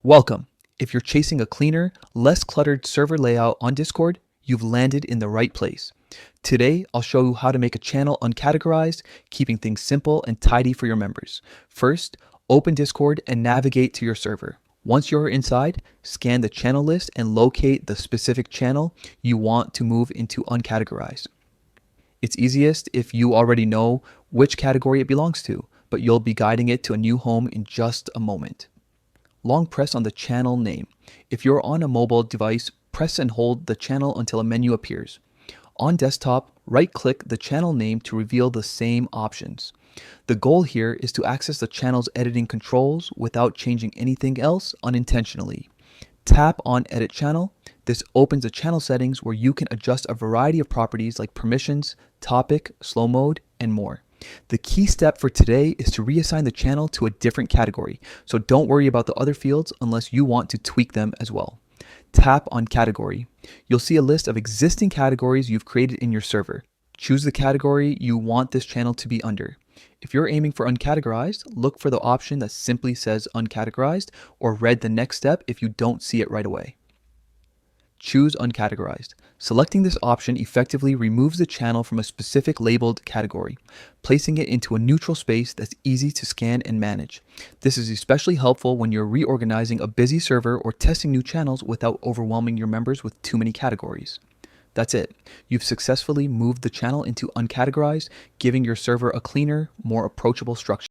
Welcome. If you're chasing a cleaner, less cluttered server layout on Discord, you've landed in the right place. Today, I'll show you how to make a channel uncategorized, keeping things simple and tidy for your members. First, open Discord and navigate to your server. Once you're inside, scan the channel list and locate the specific channel you want to move into uncategorized. It's easiest if you already know which category it belongs to, but you'll be guiding it to a new home in just a moment. Long press on the channel name. If you're on a mobile device, press and hold the channel until a menu appears. On desktop, right-click the channel name to reveal the same options. The goal here is to access the channel's editing controls without changing anything else unintentionally. Tap on Edit Channel. This opens the channel settings where you can adjust a variety of properties like permissions, topic, slow mode, and more. The key step for today is to reassign the channel to a different category, so don't worry about the other fields unless you want to tweak them as well. Tap on Category. You'll see a list of existing categories you've created in your server. Choose the category you want this channel to be under. If you're aiming for uncategorized, look for the option that simply says uncategorized or read the next step if you don't see it right away. Choose uncategorized. Selecting this option effectively removes the channel from a specific labeled category, placing it into a neutral space that's easy to scan and manage. This is especially helpful when you're reorganizing a busy server or testing new channels without overwhelming your members with too many categories. That's it. You've successfully moved the channel into uncategorized, giving your server a cleaner, more approachable structure.